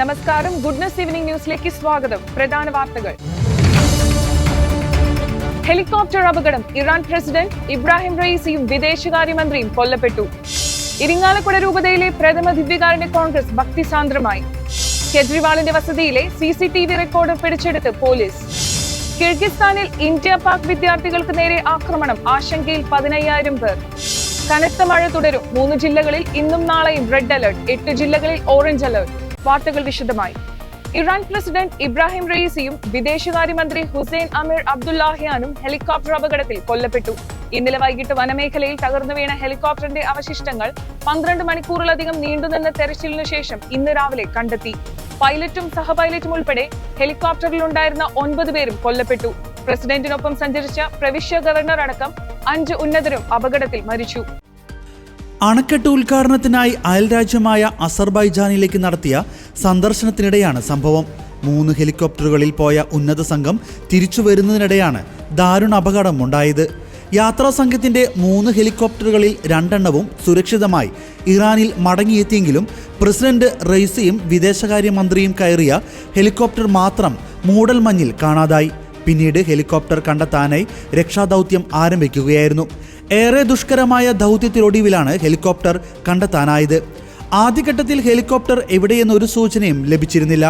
നമസ്കാരം, goodness evening ന്യൂസിലേക്ക് സ്വാഗതം. പ്രധാന വാർത്തകൾ. ഹെലികോപ്റ്റർ അപകടം. ഇറാൻ പ്രസിഡന്റ് ഇബ്രാഹിം റയീസിയും വിദേശകാര്യമന്ത്രിയും കൊല്ലപ്പെട്ടു. ഇരിങ്ങാലക്കുട രൂപതയിലെ പ്രഥമ ദിവ്യകാരുണ്യ കോൺഗ്രസ് ഭക്തിസാന്ദ്രമായി. കെജ്രിവാളിന്റെ വസതിയിലെ CCTV റെക്കോർഡർ പിടിച്ചെടുത്ത് പോലീസ്. കിർഗിസ്ഥാനിൽ ഇന്ത്യ പാക് വിദ്യാർത്ഥികൾക്ക് നേരെ ആക്രമണം. ആശങ്കയിൽ 15,000 പേർ. കനത്ത മഴ തുടരും. 3 ജില്ലകളിൽ ഇന്നും നാളെയും റെഡ് അലർട്ട്. 8 ജില്ലകളിൽ ഓറഞ്ച് അലർട്ട്. വാർത്തകൾ വിശദമായി. ഇറാൻ പ്രസിഡന്റ് ഇബ്രാഹിം റയീസിയും വിദേശകാര്യമന്ത്രി ഹുസൈൻ അമീർ അബ്ദുല്ലാഹിയാനും ഹെലികോപ്റ്റർ അപകടത്തിൽ കൊല്ലപ്പെട്ടു. ഇന്നലെ വൈകിട്ട് വനമേഖലയിൽ തകർന്നു വീണ ഹെലികോപ്റ്ററിന്റെ അവശിഷ്ടങ്ങൾ 12 മണിക്കൂറിലധികം നീണ്ടുനിന്ന തെരച്ചിലിനു ശേഷം ഇന്ന് രാവിലെ കണ്ടെത്തി. പൈലറ്റും സഹപൈലറ്റും ഉൾപ്പെടെ ഹെലികോപ്റ്ററിലുണ്ടായിരുന്ന 9 പേരും കൊല്ലപ്പെട്ടു. പ്രസിഡന്റിനൊപ്പം സഞ്ചരിച്ച പ്രവിശ്യ ഗവർണർ അടക്കം 5 ഉന്നതരും അപകടത്തിൽ മരിച്ചു. അണക്കെട്ട് ഉദ്ഘാടനത്തിനായി അയൽരാജ്യമായ അസർബൈജാനിലേക്ക് നടത്തിയ സന്ദർശനത്തിനിടെയാണ് സംഭവം. 3 ഹെലികോപ്റ്ററുകളിൽ പോയ ഉന്നത സംഘം തിരിച്ചു വരുന്നതിനിടെയാണ് ദാരുണ അപകടം ഉണ്ടായത്. യാത്രാ സംഘത്തിന്റെ 3 ഹെലികോപ്റ്ററുകളിൽ 2 സുരക്ഷിതമായി ഇറാനിൽ മടങ്ങിയെത്തിയെങ്കിലും പ്രസിഡന്റ് റയീസിയും വിദേശകാര്യമന്ത്രിയും കയറിയ ഹെലികോപ്റ്റർ മാത്രം മൂടൽമഞ്ഞിൽ കാണാതായി. പിന്നീട് ഹെലികോപ്റ്റർ കണ്ടെത്താനായി രക്ഷാദൗത്യം ആരംഭിക്കുകയായിരുന്നു. ഏറെ ദുഷ്കരമായ ദൗത്യത്തിനൊടുവിലാണ് ഹെലികോപ്റ്റർ കണ്ടെത്താനായത്. ആദ്യഘട്ടത്തിൽ ഹെലികോപ്റ്റർ എവിടെയെന്നൊരു സൂചനയും ലഭിച്ചിരുന്നില്ല.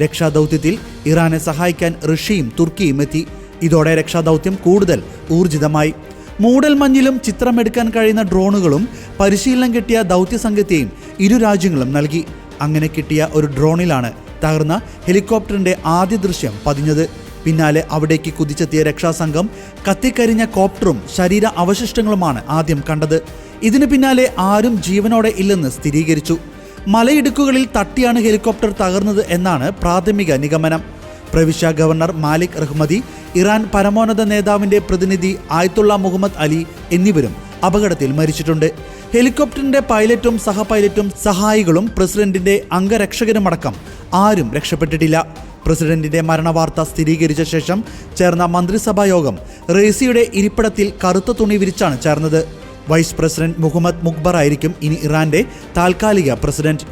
രക്ഷാദൗത്യത്തിൽ ഇറാനെ സഹായിക്കാൻ റഷ്യയും തുർക്കിയും എത്തി. ഇതോടെ രക്ഷാദൗത്യം കൂടുതൽ ഊർജിതമായി. മൂടൽമഞ്ഞിലും ചിത്രമെടുക്കാൻ കഴിയുന്ന ഡ്രോണുകളും പരിശീലനം കിട്ടിയ ദൗത്യസംഘത്തെയും ഇരു രാജ്യങ്ങളും നൽകി. അങ്ങനെ കിട്ടിയ ഒരു ഡ്രോണിലാണ് തകർന്ന ഹെലികോപ്റ്ററിന്റെ ആദ്യ ദൃശ്യം പതിഞ്ഞത്. പിന്നാലെ അവിടേക്ക് കുതിച്ചെത്തിയ രക്ഷാസംഘം കത്തിക്കരിഞ്ഞ കോപ്റ്ററും ശരീര അവശിഷ്ടങ്ങളുമാണ് ആദ്യം കണ്ടത്. ഇതിനു പിന്നാലെ ആരും ജീവനോടെ ഇല്ലെന്ന് സ്ഥിരീകരിച്ചു. മലയിടുക്കുകളിൽ തട്ടിയാണ് ഹെലികോപ്റ്റർ തകർന്നത് എന്നാണ് പ്രാഥമിക നിഗമനം. പ്രവിശ്യ ഗവർണർ മാലിക് റഹ്മദി, ഇറാൻ പരമോന്നത നേതാവിന്റെ പ്രതിനിധി ആയത്തുള്ള മുഹമ്മദ് അലി എന്നിവരും അപകടത്തിൽ മരിച്ചിട്ടുണ്ട്. ഹെലികോപ്റ്ററിന്റെ പൈലറ്റും സഹപൈലറ്റും സഹായികളും പ്രസിഡന്റിന്റെ അംഗരക്ഷകരുമടക്കം ആരും രക്ഷപ്പെട്ടിട്ടില്ല. പ്രസിഡന്റിന്റെ മരണവാർത്ത സ്ഥിരീകരിച്ച ശേഷം ചേർന്ന മന്ത്രിസഭാ യോഗം റയീസിയുടെ ഇരിപ്പിടത്തിൽ കറുത്ത തുണി വിരിച്ചാണ് ചേർന്നത്. വൈസ് പ്രസിഡന്റ് മുഹമ്മദ് മുഖ്ബർ ആയിരിക്കും ഇനി ഇറാന്റെ താൽക്കാലിക പ്രസിഡന്റ്.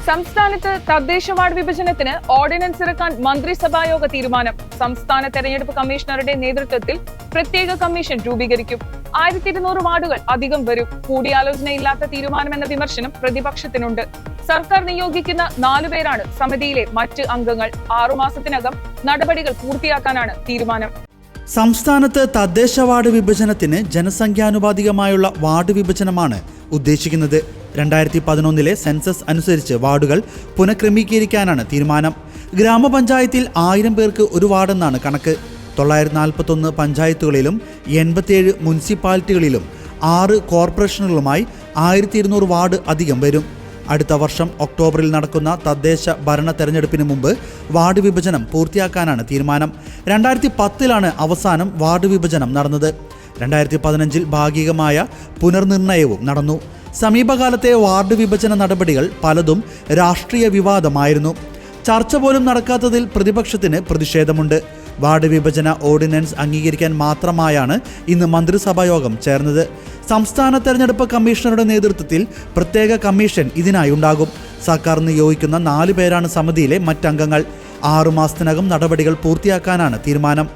സംസ്ഥാനത്ത് തദ്ദേശ വാർഡ് വിഭജനത്തിന് ഓർഡിനൻസ് ഇറക്കാൻ മന്ത്രിസഭായോഗ തീരുമാനം. സംസ്ഥാന തെരഞ്ഞെടുപ്പ് കമ്മീഷണറുടെ നേതൃത്വത്തിൽ പ്രത്യേക കമ്മീഷൻ രൂപീകരിക്കും. 1200 വാർഡുകൾ അധികം വരും. കൂടിയാലോചനയില്ലാത്ത തീരുമാനമെന്ന വിമർശനം പ്രതിപക്ഷത്തിനുണ്ട്. സർക്കാർ നിയോഗിക്കുന്ന 4 പേരാണ് സമിതിയിലെ മറ്റ് അംഗങ്ങൾ. 6 മാസത്തിനകം നടപടികൾ പൂർത്തിയാക്കാനാണ് തീരുമാനം. സംസ്ഥാനത്ത് തദ്ദേശ വാർഡ് വിഭജനത്തിന് ജനസംഖ്യാനുപാതികമായുള്ള വാർഡ് വിഭജനമാണ് ഉദ്ദേശിക്കുന്നത്. 2011 സെൻസസ് അനുസരിച്ച് വാർഡുകൾ പുനഃക്രമീകരിക്കാനാണ് തീരുമാനം. ഗ്രാമപഞ്ചായത്തിൽ 1000 പേർക്ക് ഒരു വാർഡെന്നാണ് കണക്ക്. 941 പഞ്ചായത്തുകളിലും 87 മുനിസിപ്പാലിറ്റികളിലും 6 കോർപ്പറേഷനുകളുമായി 1200 വാർഡ് അധികം വരും. അടുത്ത വർഷം ഒക്ടോബറിൽ നടക്കുന്ന തദ്ദേശ ഭരണ തെരഞ്ഞെടുപ്പിന് മുമ്പ് വാർഡ് വിഭജനം പൂർത്തിയാക്കാനാണ് തീരുമാനം. 2010 അവസാനം വാർഡ് വിഭജനം നടന്നത്. 2015 ഭാഗികമായ പുനർനിർണയവും നടന്നു. സമീപകാലത്തെ വാർഡ് വിഭജന നടപടികൾ പലതും രാഷ്ട്രീയ വിവാദമായിരുന്നു. ചർച്ച പോലും നടക്കാത്തതിൽ പ്രതിപക്ഷത്തിന് പ്രതിഷേധമുണ്ട്. വാർഡ് വിഭജന ഓർഡിനൻസ് അംഗീകരിക്കാൻ മാത്രമായാണ് ഇന്ന് മന്ത്രിസഭാ യോഗം ചേർന്നത്. സംസ്ഥാന തെരഞ്ഞെടുപ്പ് കമ്മീഷണറുടെ നേതൃത്വത്തിൽ പ്രത്യേക കമ്മീഷൻ ഇതിനായി ഉണ്ടാകും. സർക്കാർ നിയോഗിക്കുന്ന 4 പേരാണ് സമിതിയിലെ മറ്റംഗങ്ങൾ. 6 മാസത്തിനകം നടപടികൾ പൂർത്തിയാക്കാനാണ് തീരുമാനം.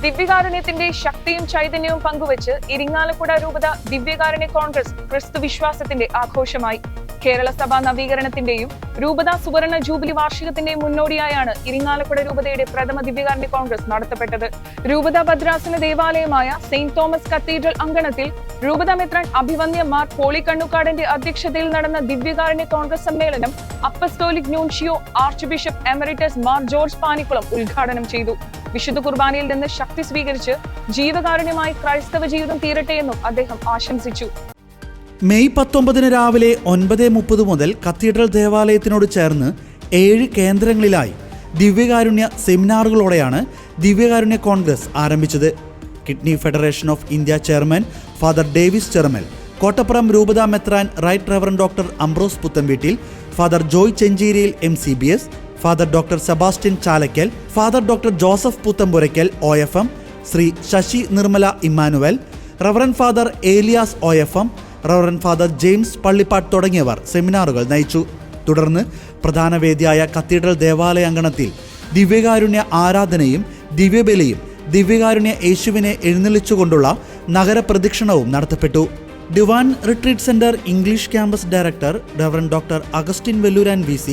ദിവ്യകാരുണ്യത്തിന്റെ ശക്തിയും ചൈതന്യവും പങ്കുവച്ച് ഇരിങ്ങാലക്കുട രൂപത ദിവ്യകാരുണ്യ കോൺഗ്രസ് ക്രിസ്തു വിശ്വാസത്തിന്റെ ആഘോഷമായി. കേരള സഭാ നവീകരണത്തിന്റെയും രൂപത സുവർണ ജൂബിലി വാർഷികത്തിന്റെയും മുന്നോടിയായാണ് ഇരിങ്ങാലക്കുട രൂപതയുടെ പ്രഥമ ദിവ്യകാരുണ്യ കോൺഗ്രസ് നടത്തപ്പെട്ടത്. രൂപത ഭദ്രാസന ദേവാലയമായ സെയിന്റ് തോമസ് കത്തീഡ്രൽ അങ്കണത്തിൽ രൂപത മെത്രാൻ അഭിവന്യ മാർ പോളി കണ്ണുക്കാടിന്റെ അധ്യക്ഷതയിൽ നടന്ന ദിവ്യകാരുണ്യ കോൺഗ്രസ് സമ്മേളനം apostolic nuncio arch bishop emeritus Mar George Panikkulam ഉദ്ഘാടനം ചെയ്തു. വിശുദ്ധ കുർബാനയിൽ നിന്ന് ശക്തി സ്വീകരിച്ച് ജീവകാരുണ്യമായി ക്രൈസ്തവ ജീവിതം തീരട്ടെയെന്നും അദ്ദേഹം ആശംസിച്ചു. മെയ് 19 രാവിലെ 9:30 മുതൽ കത്തീഡ്രൽ ദേവാലയത്തിനോട് ചേർന്ന് 7 കേന്ദ്രങ്ങളിലായി ദിവ്യകാരുണ്യ സെമിനാറുകളോടെയാണ് ദിവ്യകാരുണ്യ കോൺഗ്രസ് ആരംഭിച്ചത്. Kidney federation of India chairman father Davis Cherumal, Kottappuram രൂപത മെത്രാൻ right reverend doctor Ambrose Puthenveettil, father Joy Chencheriyil MCBS, father doctor Sebastian Chalakkal, father doctor Joseph Puthenpurackal OFM, Shri Sasi Nirmala Emmanuel, reverend father Elias OFM, reverend father James Pallippattu തുടങ്ങിയവർ സെമിനാറുകൾ നയിച്ചു. തുടർന്ന് പ്രധാന വേദിയായ കത്തീഡ്രൽ ദേവാലയ അങ്കണത്തിൽ ദിവ്യകാരുണ്യ ആരാധനയും ദിവ്യബലിയും ദിവ്യകാരുണ്യ യേശുവിനെ എഴുന്നള്ളിച്ചുകൊണ്ടുള്ള നഗരപ്രദക്ഷിണവും നടത്തപ്പെട്ടു. Divine retreat centre English campus director reverend doctor Augustine Vallooran VC,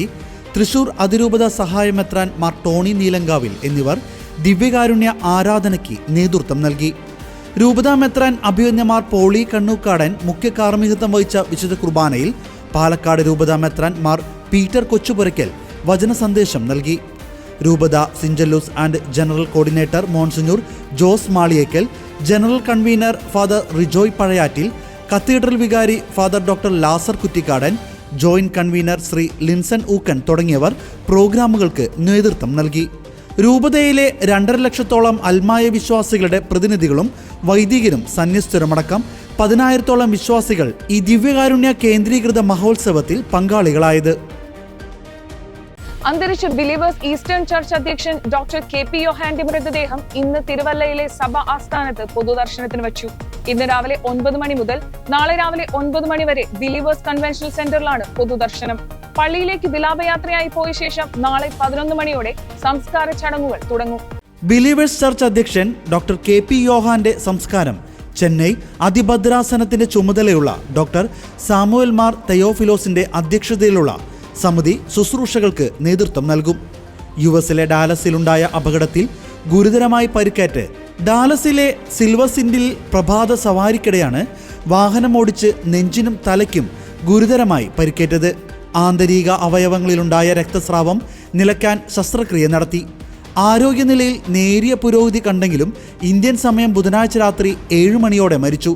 Thrissur അതിരൂപത സഹായമെത്രാൻ മാർ ടോണി നീലങ്കാവിൽ എന്നിവർ ദിവ്യകാരുണ്യ ആരാധനയ്ക്ക് നേതൃത്വം നൽകി. രൂപതാ മെത്രാൻ അഭിമന്യമാർ പോളി കണ്ണൂക്കാടൻ മുഖ്യ കാർമ്മികത്വം വഹിച്ച വിശുദ്ധ കുർബാനയിൽ പാലക്കാട് രൂപതാ മെത്രാൻ മാർ പീറ്റർ കൊച്ചുപുരയ്ക്കൽ വചന സന്ദേശം നൽകി. രൂപത syncellus and general coordinator monsignor Jose Maliyekkal, general convener father Rijoy Pazhayattil, cathedral വികാരി father doctor Lazar Kuttikkadan, joint convener Shri Linson Ookken തുടങ്ങിയവർ പ്രോഗ്രാമുകൾക്ക് നേതൃത്വം നൽകി. രൂപതയിലെ 2.5 ലക്ഷത്തോളം അൽമായ വിശ്വാസികളുടെ പ്രതിനിധികളും വൈദികരും സന്യസ്തരുമടക്കം 10,000-ഓളം വിശ്വാസികൾ ഈ ദിവ്യകാരുണ്യ കേന്ദ്രീകൃത മഹോത്സവത്തിൽ പങ്കാളികളായത്. അന്തരിച്ച ബിലീവേഴ്സ് ഈസ്റ്റേൺ ചർച്ച് അധ്യക്ഷൻ ഡോക്ടർ KP യോഹാന്റെ മൃതദേഹം ഇന്ന് തിരുവല്ലയിലെ സഭ ആസ്ഥാനത്ത് പൊതുദർശനത്തിന് വച്ചു. ഇന്ന് രാവിലെ 9 മണി മുതൽ നാളെ രാവിലെ 9 മണി വരെ ബിലീവേഴ്സ് കൺവെൻഷണൽ സെന്ററിലാണ് പൊതുദർശനം. പള്ളിയിലേക്ക് വിലാപയാത്രയായി പോയ ശേഷം നാളെ 11 മണിയോടെ സംസ്കാര ചടങ്ങുകൾ തുടങ്ങും. ബിലീവേഴ്സ് ചർച്ച് അധ്യക്ഷൻ ഡോക്ടർ KP യോഹാന്റെ സംസ്കാരം ചെന്നൈ അതിഭദ്രാസനത്തിന്റെ ചുമതലയുള്ള ഡോക്ടർ സാമുവൽ മാർ തെയോഫിലോസിന്റെ അധ്യക്ഷതയിലുള്ള സമിതി ശുശ്രൂഷകൾക്ക് നേതൃത്വം നൽകും. യുഎസിലെ ഡാലസിലുണ്ടായ അപകടത്തിൽ ഗുരുതരമായി പരിക്കേറ്റ് ഡാലസിലെ സിൽവർ സിൻഡിൽ പ്രഭാത സവാരിക്കിടെയാണ് വാഹനമോടിച്ച് നെഞ്ചിനും തലയ്ക്കും ഗുരുതരമായി പരിക്കേറ്റത്. ആന്തരിക അവയവങ്ങളിലുണ്ടായ രക്തസ്രാവം നിലയ്ക്കാൻ ശസ്ത്രക്രിയ നടത്തി. ആരോഗ്യനിലയിൽ നേരിയ പുരോഗതി കണ്ടെങ്കിലും ഇന്ത്യൻ സമയം ബുധനാഴ്ച രാത്രി 7 മണിയോടെ മരിച്ചു.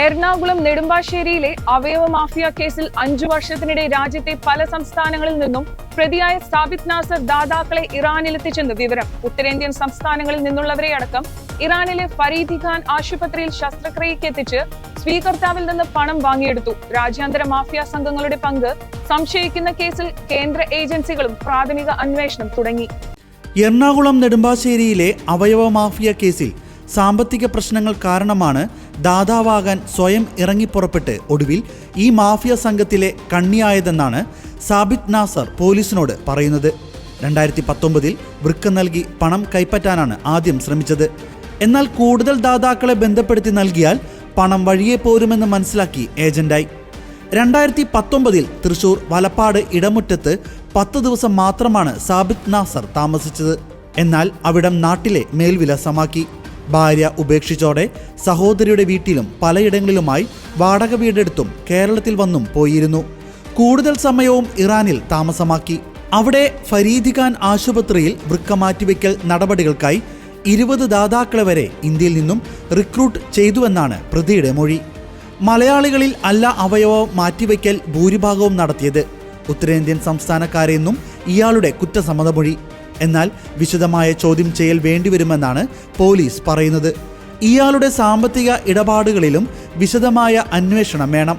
എറണാകുളം നെടുമ്പാശ്ശേരിയിലെ അവയവ മാഫിയ കേസിൽ 5 വർഷത്തിനിടെ രാജ്യത്തെ പല സംസ്ഥാനങ്ങളിൽ നിന്നും പ്രതിയായ സാബിത് നാസർ ദാതാക്കളെ ഇറാനിലെത്തിച്ചെന്ന് വിവരം. ഉത്തരേന്ത്യൻ സംസ്ഥാനങ്ങളിൽ നിന്നുള്ളവരെ അടക്കം ഇറാനിലെ ഫരീദി ഖാൻ ആശുപത്രിയിൽ ശസ്ത്രക്രിയയ്ക്ക് എത്തിച്ച് സ്വീകർത്താവിൽ നിന്ന് പണം വാങ്ങിയെടുത്തു. രാജ്യാന്തര മാഫിയ സംഘങ്ങളുടെ പങ്ക് സംശയിക്കുന്ന കേസിൽ കേന്ദ്ര ഏജൻസികളും പ്രാഥമിക അന്വേഷണം തുടങ്ങി. എറണാകുളം നെടുമ്പാശ്ശേരിയിലെ അവയവ മാഫിയ കേസിൽ സാമ്പത്തിക പ്രശ്നങ്ങൾ കാരണമാണ് ദാതാവാകാൻ സ്വയം ഇറങ്ങിപ്പുറപ്പെട്ട് ഒടുവിൽ ഈ മാഫിയ സംഘത്തിലെ കണ്ണിയായതെന്നാണ് സാബിത് നാസർ പോലീസിനോട് പറയുന്നത്. 2019 വൃക്ക നൽകി പണം കൈപ്പറ്റാനാണ് ആദ്യം ശ്രമിച്ചത്. എന്നാൽ കൂടുതൽ ദാതാക്കളെ ബന്ധപ്പെടുത്തി നൽകിയാൽ പണം വഴിയെ പോരുമെന്ന് മനസ്സിലാക്കി ഏജന്റായി. 2019 തൃശൂർ വലപ്പാട് ഇടമുറ്റത്ത് 10 ദിവസം മാത്രമാണ് സാബിത് നാസർ താമസിച്ചത്. എന്നാൽ അവിടം നാട്ടിലെ മേൽവിലാസമാക്കി. ഭാര്യ ഉപേക്ഷിച്ചോടെ സഹോദരിയുടെ വീട്ടിലും പലയിടങ്ങളിലുമായി വാടക വീടെടുത്തും കേരളത്തിൽ വന്നും പോയിരുന്നു. കൂടുതൽ സമയവും ഇറാനിൽ താമസമാക്കി. അവിടെ ഫരീദി ഖാൻ ആശുപത്രിയിൽ വൃക്ക മാറ്റിവെക്കൽ നടപടികൾക്കായി 20 ദാതാക്കളെ വരെ ഇന്ത്യയിൽ നിന്നും റിക്രൂട്ട് ചെയ്തുവെന്നാണ് പ്രതിയുടെ മൊഴി. മലയാളികളിൽ അല്ല അവയവം മാറ്റിവെക്കൽ ഭൂരിഭാഗവും നടത്തിയത്. ഉത്തരേന്ത്യൻ സംസ്ഥാനക്കാരെന്നും ഇയാളുടെ കുറ്റസമ്മതമൊഴി. എന്നാൽ വിശദമായ ചോദ്യം ചെയ്യൽ വേണ്ടിവരുമെന്നാണ് പോലീസ് പറയുന്നത്. ഇയാളുടെ സാമ്പത്തിക ഇടപാടുകളിലും വിശദമായ അന്വേഷണം വേണം.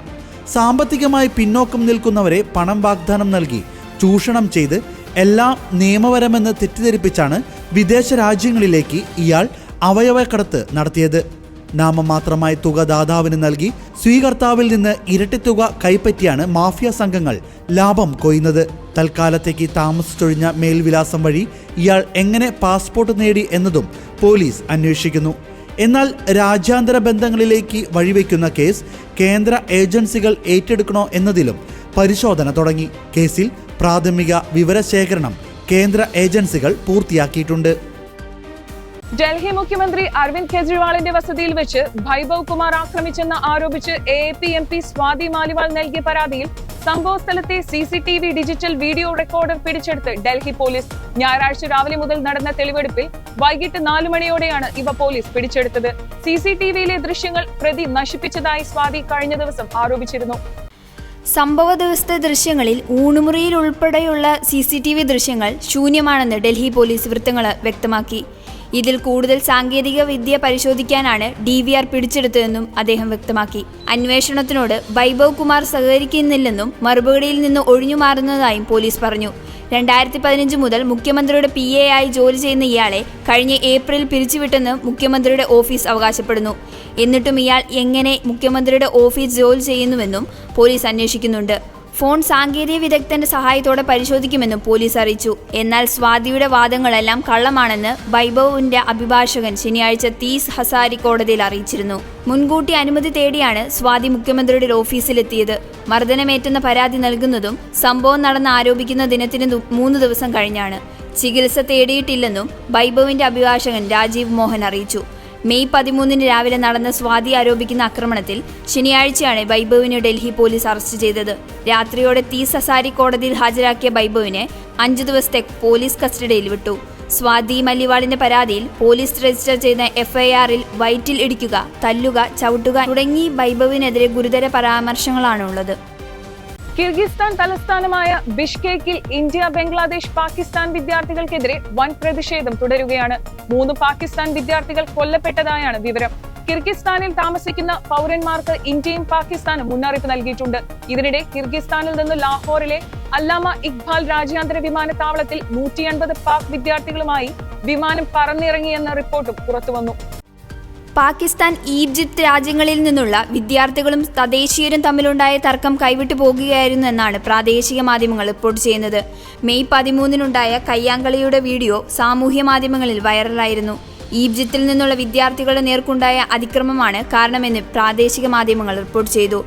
സാമ്പത്തികമായി പിന്നോക്കം നിൽക്കുന്നവരെ പണം വാഗ്ദാനം നൽകി ചൂഷണം ചെയ്ത് എല്ലാം നിയമപരമെന്ന് തെറ്റിദ്ധരിപ്പിച്ചാണ് വിദേശ രാജ്യങ്ങളിലേക്ക് ഇയാൾ അവയവക്കടത്ത് നടത്തിയത്. നാമമാത്രമായ തുക ദാതാവിന് നൽകി സ്വീകർത്താവിൽ നിന്ന് ഇരട്ടി തുക കൈപ്പറ്റിയാണ് മാഫിയ സംഘങ്ങൾ ലാഭം കൊയ്യുന്നത്. തൽക്കാലത്തേക്ക് താമസിച്ചൊഴിഞ്ഞ മേൽവിലാസം വഴി ഇയാൾ എങ്ങനെ പാസ്പോർട്ട് നേടി എന്നതും പോലീസ് അന്വേഷിക്കുന്നു. എന്നാൽ രാജ്യാന്തര ബന്ധങ്ങളിലേക്ക് വഴിവെക്കുന്ന കേസ് കേന്ദ്ര ഏജൻസികൾ ഏറ്റെടുക്കണോ എന്നതിലും പരിശോധന തുടങ്ങി. കേസിൽ പ്രാഥമിക വിവരശേഖരണം കേന്ദ്ര ഏജൻസികൾ പൂർത്തിയാക്കിയിട്ടുണ്ട്. ഡൽഹി മുഖ്യമന്ത്രി അരവിന്ദ് കെജ്രിവാളിന്റെ വസതിയിൽ വെച്ച് വൈഭവ് കുമാർ ആക്രമിച്ചെന്ന് ആരോപിച്ച് AAP MP സ്വാതി മാലിവാൾ നൽകിയ പരാതിയിൽ സംഭവസ്ഥലത്തെ CCTV ഡിജിറ്റൽ വീഡിയോ റെക്കോർഡർ പിടിച്ചെടുത്ത് ഡൽഹി പോലീസ്. ഞായറാഴ്ച രാവിലെ മുതൽ നടന്ന തെളിവെടുപ്പിൽ വൈകിട്ട് 4 മണിയോടെയാണ് ഇവ പോലീസ് പിടിച്ചെടുത്തത്. CCTVയിലെ ദൃശ്യങ്ങൾ പ്രതി നശിപ്പിച്ചതായി സ്വാതി കഴിഞ്ഞ ദിവസം ആരോപിച്ചിരുന്നു. സംഭവ ദിവസത്തെ ദൃശ്യങ്ങളിൽ ഊണുമുറിയിൽ ഉൾപ്പെടെയുള്ള CCTV ദൃശ്യങ്ങൾ ശൂന്യമാണെന്ന് ഡൽഹി പോലീസ് വൃത്തങ്ങൾ വ്യക്തമാക്കി. ഇതിൽ കൂടുതൽ സാങ്കേതിക വിദ്യ പരിശോധിക്കാനാണ് DVR പിടിച്ചെടുത്തതെന്നും അദ്ദേഹം വ്യക്തമാക്കി. അന്വേഷണത്തിനോട് വൈഭവ് കുമാർ സഹകരിക്കുന്നില്ലെന്നും മറുപടിയിൽ നിന്ന് ഒഴിഞ്ഞുമാറുന്നതായും പോലീസ് പറഞ്ഞു. 2015 മുതൽ മുഖ്യമന്ത്രിയുടെ PA ആയി ജോലി ചെയ്യുന്ന ഇയാളെ കഴിഞ്ഞ ഏപ്രിലിൽ പിരിച്ചുവിട്ടെന്ന് മുഖ്യമന്ത്രിയുടെ ഓഫീസ് അവകാശപ്പെടുന്നു. എന്നിട്ടും ഇയാൾ എങ്ങനെ മുഖ്യമന്ത്രിയുടെ ഓഫീസ് ജോലി ചെയ്യുന്നുവെന്നും പോലീസ് അന്വേഷിക്കുന്നുണ്ട്. ഫോൺ സാങ്കേതിക വിദഗ്ധന്റെ സഹായത്തോടെ പരിശോധിക്കുമെന്നും പോലീസ് അറിയിച്ചു. എന്നാൽ സ്വാതിയുടെ വാദങ്ങളെല്ലാം കള്ളമാണെന്ന് വൈഭവിന്റെ അഭിഭാഷകൻ ശനിയാഴ്ച 30 ഹസാരി കോടതിയിൽ അറിയിച്ചിരുന്നു. മുൻകൂട്ടി അനുമതി തേടിയാണ് സ്വാതി മുഖ്യമന്ത്രിയുടെ ഓഫീസിലെത്തിയത്. മർദ്ദനമേറ്റെന്ന പരാതി നൽകുന്നതും സംഭവം നടന്ന് ആരോപിക്കുന്ന ദിനത്തിന് 3 ദിവസം കഴിഞ്ഞാണ്. ചികിത്സ തേടിയിട്ടില്ലെന്നും വൈഭവിന്റെ അഭിഭാഷകൻ രാജീവ് മോഹൻ അറിയിച്ചു. മെയ് 13 രാവിലെ നടന്ന സ്വാതി ആരോപിക്കുന്ന ആക്രമണത്തിൽ ശനിയാഴ്ചയാണ് വൈഭവിനെ ഡൽഹി പോലീസ് അറസ്റ്റ് ചെയ്തത്. രാത്രിയോടെ 30 ഹസാരി കോടതിയിൽ ഹാജരാക്കിയ വൈഭവിനെ 5 ദിവസത്തെ പോലീസ് കസ്റ്റഡിയിൽ വിട്ടു. സ്വാതി മല്ലിവാളിന്റെ പരാതിയിൽ പോലീസ് രജിസ്റ്റർ ചെയ്ത FIRൽ വയറ്റിൽ ഇടിക്കുക, തല്ലുക, ചവിട്ടുക തുടങ്ങി വൈഭവിനെതിരെ ഗുരുതര പരാമർശങ്ങളാണുള്ളത്. കിർഗിസ്ഥാൻ തലസ്ഥാനമായ ബിഷ്കേക്കിൽ ഇന്ത്യ, ബംഗ്ലാദേശ്, പാകിസ്ഥാൻ വിദ്യാർത്ഥികൾക്കെതിരെ വൻ പ്രതിഷേധം തുടരുകയാണ്. 3 പാകിസ്ഥാൻ വിദ്യാർത്ഥികൾ കൊല്ലപ്പെട്ടതായാണ് വിവരം. കിർഗിസ്ഥാനിൽ താമസിക്കുന്ന പൗരന്മാർക്ക് ഇന്ത്യയും പാകിസ്ഥാനും മുന്നറിയിപ്പ് നൽകിയിട്ടുണ്ട്. ഇതിനിടെ കിർഗിസ്ഥാനിൽ നിന്ന് ലാഹോറിലെ അല്ലാമ ഇഖ്ബാൽ രാജ്യാന്തര വിമാനത്താവളത്തിൽ 180 പാക് വിദ്യാർത്ഥികളുമായി വിമാനം പറന്നിറങ്ങിയെന്ന റിപ്പോർട്ടും പുറത്തുവന്നു. പാകിസ്ഥാൻ, ഈജിപ്ത് രാജ്യങ്ങളിൽ നിന്നുള്ള വിദ്യാർത്ഥികളും തദ്ദേശീയരും തമ്മിലുണ്ടായ തർക്കം കൈവിട്ടു പോകുകയായിരുന്നു എന്നാണ് പ്രാദേശിക മാധ്യമങ്ങൾ റിപ്പോർട്ട് ചെയ്യുന്നത്. മെയ് 13-നുണ്ടായ കയ്യാങ്കളിയുടെ വീഡിയോ സാമൂഹ്യ മാധ്യമങ്ങളിൽ വൈറലായിരുന്നു. ഈജിപ്തിൽ നിന്നുള്ള വിദ്യാർത്ഥികളുടെ നേർക്കുണ്ടായ അതിക്രമമാണ് കാരണമെന്ന് പ്രാദേശിക മാധ്യമങ്ങൾ റിപ്പോർട്ട് ചെയ്തു.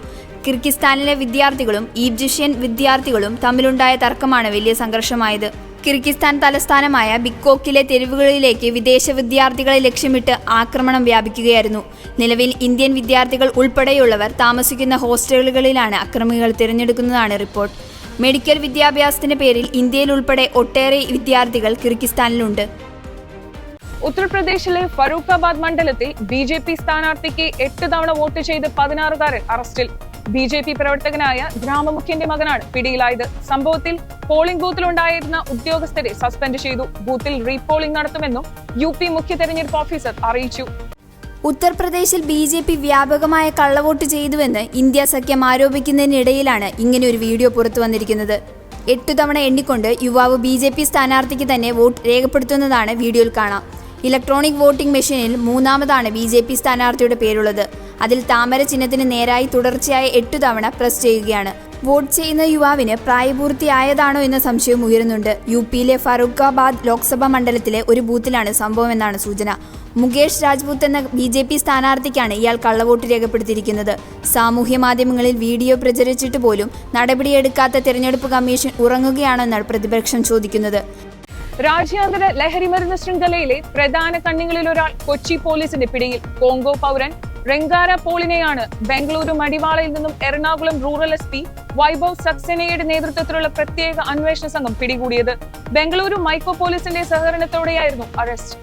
കിർഗിസ്ഥാനിലെ വിദ്യാർത്ഥികളും ഈജിപ്ഷ്യൻ വിദ്യാർത്ഥികളും തമ്മിലുണ്ടായ തർക്കമാണ് വലിയ സംഘർഷമായത്. കിർഗിസ്ഥാൻ തലസ്ഥാനമായ ബിക്കോക്കിലെ തെരുവുകളിലേക്ക് വിദേശ വിദ്യാർത്ഥികളെ ലക്ഷ്യമിട്ട് ആക്രമണം വ്യാപിക്കുകയായിരുന്നു. നിലവിൽ ഇന്ത്യൻ വിദ്യാർത്ഥികൾ ഉൾപ്പെടെയുള്ളവർ താമസിക്കുന്ന ഹോസ്റ്റലുകളിലാണ് അക്രമികൾ തിരഞ്ഞെടുക്കുന്നതാണ് റിപ്പോർട്ട്. മെഡിക്കൽ വിദ്യാഭ്യാസത്തിന്റെ പേരിൽ ഇന്ത്യയിൽ ഉൾപ്പെടെ ഒട്ടേറെ വിദ്യാർത്ഥികൾ കിർഗിസ്ഥാനിലുണ്ട്. ഉത്തർപ്രദേശിലെ ഫറൂഖാബാദ് മണ്ഡലത്തിൽ BJP സ്ഥാനാർത്ഥിക്ക് 8 തവണ വോട്ട് ചെയ്ത് 16കാരൻ അറസ്റ്റിൽ. BJP പ്രവർത്തകനായ ഗ്രാമമുഖ്യന്റെ മകനാണ് പിടിയിലായത്. സംഭവത്തിൽ പോളിംഗ് ബൂത്തിലുണ്ടായിരുന്ന ഉദ്യോഗസ്ഥരെ സസ്പെൻഡ് ചെയ്തു. ബൂത്തിൽ റീപോളിംഗ് നടത്തുമെന്നും UP മുഖ്യ തെരഞ്ഞെടുപ്പ് ഓഫീസർ അറിയിച്ചു. ഉത്തർപ്രദേശിൽ BJP വ്യാപകമായ കള്ളവോട്ട് ചെയ്തുവെന്ന് ഇന്ത്യ സഖ്യം ആരോപിക്കുന്നതിനിടയിലാണ് ഇങ്ങനെയൊരു വീഡിയോ പുറത്തു വന്നിരിക്കുന്നത്. 8 തവണ എണ്ണിക്കൊണ്ട് യുവാവ് BJP സ്ഥാനാർത്ഥിക്ക് തന്നെ വോട്ട് രേഖപ്പെടുത്തുന്നതാണ് വീഡിയോയിൽ കാണാം. ഇലക്ട്രോണിക് വോട്ടിംഗ് മെഷീനിൽ 3ാമതാണ് BJP സ്ഥാനാർത്ഥിയുടെ പേരുള്ളത്. അതിൽ താമര ചിഹ്നത്തിന് നേരായി തുടർച്ചയായ 8 തവണ പ്രസ് ചെയ്യുകയാണ്. വോട്ട് ചെയ്യുന്ന യുവാവിന് പ്രായപൂർത്തിയായതാണോ എന്ന സംശയം ഉയരുന്നുണ്ട്. UPയിലെ ഫറൂഖാബാദ് ലോക്സഭാ മണ്ഡലത്തിലെ ഒരു ബൂത്തിലാണ് സംഭവമെന്നാണ് സൂചന. മുകേഷ് രാജ്പൂത്ത് എന്ന BJP സ്ഥാനാർത്ഥിക്കാണ് ഇയാൾ കള്ളവോട്ട് രേഖപ്പെടുത്തിയിരിക്കുന്നത്. സാമൂഹ്യ മാധ്യമങ്ങളിൽ വീഡിയോ പ്രചരിച്ചിട്ട് പോലും നടപടിയെടുക്കാത്ത തെരഞ്ഞെടുപ്പ് കമ്മീഷൻ ഉറങ്ങുകയാണെന്നാണ് പ്രതിപക്ഷം ചോദിക്കുന്നത്. രാജ്യാന്തര ലഹരിമരുന്ന് ശൃംഖലയിലെ പ്രധാന കണ്ണികളിൽ ഒരാൾ കൊച്ചി പോലീസിന്റെ പിടിയിൽ. കോങ്കോ പൗരൻ റെങ്കാര പോളിനെയാണ് ബംഗളൂരു മടിവാളയിൽ നിന്നും എറണാകുളം റൂറൽ SP വൈഭവ് സക്സേനയുടെ നേതൃത്വത്തിലുള്ള പ്രത്യേക അന്വേഷണ സംഘം പിടികൂടിയത്. ബംഗളൂരു മൈക്കോ പോലീസിന്റെ സഹകരണത്തോടെയായിരുന്നു അറസ്റ്റ്.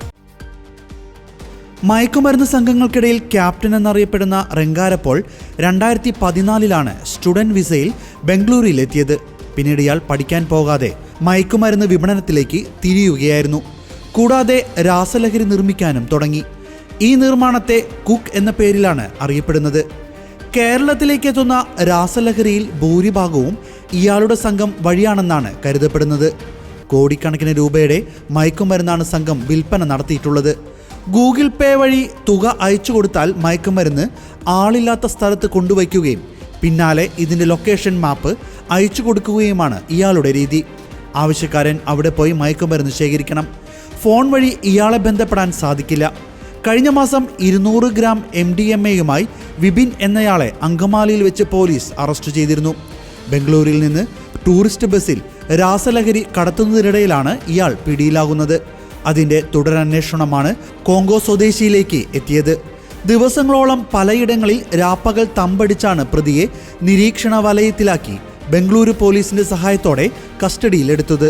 മയക്കുമരുന്ന് സംഘങ്ങൾക്കിടയിൽ ക്യാപ്റ്റൻ എന്നറിയപ്പെടുന്ന റെങ്കാരപ്പോൾ 2014-ലാണ് സ്റ്റുഡന്റ് വിസയിൽ ബംഗളൂരുവിലെത്തിയത്. പിന്നീട് ഇയാൾ പഠിക്കാൻ പോകാതെ മയക്കുമരുന്ന് വിപണനത്തിലേക്ക് തിരിയുകയായിരുന്നു. കൂടാതെ രാസലഹരി നിർമ്മിക്കാനും തുടങ്ങി. ഈ നിർമ്മാണത്തെ കുക്ക് എന്ന പേരിലാണ് അറിയപ്പെടുന്നത്. കേരളത്തിലേക്ക് എത്തുന്ന രാസലഹരിയിൽ ഭൂരിഭാഗവും ഇയാളുടെ സംഘം വഴിയാണെന്നാണ് കരുതപ്പെടുന്നത്. കോടിക്കണക്കിന് രൂപയുടെ മയക്കുമരുന്നാണ് സംഘം വിൽപ്പന നടത്തിയിട്ടുള്ളത്. ഗൂഗിൾ പേ വഴി തുക അയച്ചു കൊടുത്താൽ മയക്കുമരുന്ന് ആളില്ലാത്ത സ്ഥലത്ത് കൊണ്ടുവയ്ക്കുകയും പിന്നാലെ ഇതിൻ്റെ ലൊക്കേഷൻ മാപ്പ് അയച്ചു കൊടുക്കുകയുമാണ് ഇയാളുടെ രീതി. ആവശ്യക്കാരൻ അവിടെ പോയി മയക്കുമരുന്ന് ശേഖരിക്കണം. ഫോൺ വഴി ഇയാളെ ബന്ധപ്പെടാൻ സാധിക്കില്ല. കഴിഞ്ഞ മാസം 200 ഗ്രാം MDMA-യുമായി വിപിൻ എന്നയാളെ അങ്കമാലിയിൽ വെച്ച് പോലീസ് അറസ്റ്റ് ചെയ്തിരുന്നു. ബംഗളൂരിൽ നിന്ന് ടൂറിസ്റ്റ് ബസ്സിൽ രാസലഹരി കടത്തുന്നതിനിടയിലാണ് ഇയാൾ പിടിയിലാകുന്നത്. അതിൻ്റെ തുടരന്വേഷണമാണ് കോങ്കോ സ്വദേശിയിലേക്ക് എത്തിയത്. ദിവസങ്ങളോളം പലയിടങ്ങളിൽ രാപ്പകൽ തമ്പടിച്ചാണ് പ്രതിയെ നിരീക്ഷണ വലയത്തിലാക്കി ബംഗളൂരു പോലീസിന്റെ സഹായത്തോടെ കസ്റ്റഡിയിലെടുത്തത്.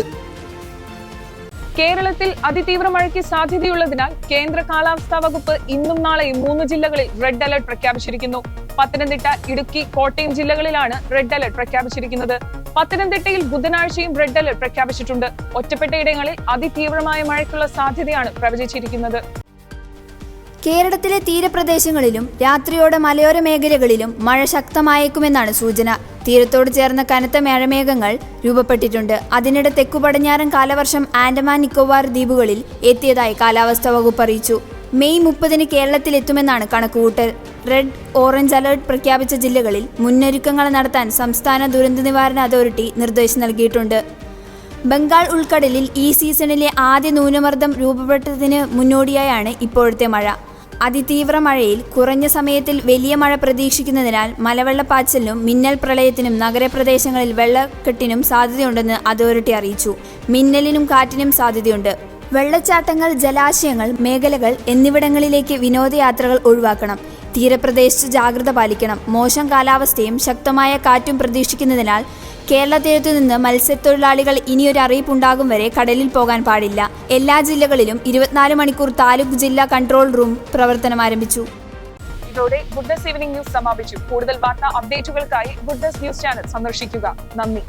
കേരളത്തിൽ അതിതീവ്ര മഴയ്ക്ക് സാധ്യതയുള്ളതിനാൽ കേന്ദ്ര കാലാവസ്ഥാ വകുപ്പ് ഇന്നും നാളെയും 3 ജില്ലകളിൽ റെഡ് അലർട്ട് പ്രഖ്യാപിച്ചിരിക്കുന്നു. പത്തനംതിട്ട, ഇടുക്കി, കോട്ടയം ജില്ലകളിലാണ് റെഡ് അലർട്ട് പ്രഖ്യാപിച്ചിരിക്കുന്നത്. പത്തനംതിട്ടയിൽ ബുധനാഴ്ചയും റെഡ് അലർട്ട് പ്രഖ്യാപിച്ചിട്ടുണ്ട്. ഒറ്റപ്പെട്ട ഇടങ്ങളിൽ അതിതീവ്രമായ മഴയ്ക്കുള്ള സാധ്യതയാണ് പ്രവചിച്ചിരിക്കുന്നത്. കേരളത്തിലെ തീരപ്രദേശങ്ങളിലും രാത്രിയോടെ മലയോര മേഖലകളിലും മഴ ശക്തമായേക്കുമെന്നാണ് സൂചന. തീരത്തോട് ചേർന്ന കനത്ത മഴമേഘങ്ങൾ രൂപപ്പെട്ടിട്ടുണ്ട്. അതിനിടെ തെക്കു പടിഞ്ഞാറൻ കാലവർഷം ആൻഡമാൻ നിക്കോബാർ ദ്വീപുകളിൽ എത്തിയതായി കാലാവസ്ഥാ വകുപ്പ് അറിയിച്ചു. മെയ് 30 കേരളത്തിലെത്തുമെന്നാണ് കണക്കുകൂട്ടൽ. റെഡ്, ഓറഞ്ച് അലർട്ട് പ്രഖ്യാപിച്ച ജില്ലകളിൽ മുന്നൊരുക്കങ്ങൾ നടത്താൻ സംസ്ഥാന ദുരന്ത നിവാരണ അതോറിറ്റി നിർദ്ദേശം നൽകിയിട്ടുണ്ട്. ബംഗാൾ ഉൾക്കടലിൽ ഈ സീസണിലെ ആദ്യ ന്യൂനമർദ്ദം രൂപപ്പെട്ടതിന് മുന്നോടിയായാണ് ഇപ്പോഴത്തെ മഴ. അതിതീവ്ര മഴയിൽ കുറഞ്ഞ സമയത്തിൽ വലിയ മഴ പ്രതീക്ഷിക്കുന്നതിനാൽ മലവെള്ളപ്പാച്ചിലിനും മിന്നൽ പ്രളയത്തിനും നഗരപ്രദേശങ്ങളിൽ വെള്ളക്കെട്ടിനും സാധ്യതയുണ്ടെന്ന് അതോറിറ്റി അറിയിച്ചു. മിന്നലിനും കാറ്റിനും സാധ്യതയുണ്ട്. വെള്ളച്ചാട്ടങ്ങൾ, ജലാശയങ്ങൾ, മേഖലകൾ എന്നിവിടങ്ങളിലേക്ക് വിനോദയാത്രകൾ ഒഴിവാക്കണം. തീരപ്രദേശത്ത് ജാഗ്രത പാലിക്കണം. മോശം കാലാവസ്ഥയും ശക്തമായ കാറ്റും പ്രതീക്ഷിക്കുന്നതിനാൽ കേരള തീരത്തു നിന്ന് മത്സ്യത്തൊഴിലാളികൾ ഇനിയൊരു അറിയിപ്പുണ്ടാകും വരെ കടലിൽ പോകാൻ പാടില്ല. എല്ലാ ജില്ലകളിലും 24 മണിക്കൂർ താലൂക്ക് ജില്ലാ കൺട്രോൾ റൂം പ്രവർത്തനം ആരംഭിച്ചു. ഇതോടെ ഗുഡ് ന്യൂസ് ഈവനിംഗ് ന്യൂസ് സമാപിച്ചു. കൂടുതൽ വാർത്താ അപ്ഡേറ്റുകൾക്കായി ഗുഡ് ന്യൂസ് ചാനൽ സന്ദർശിക്കുക. നന്ദി.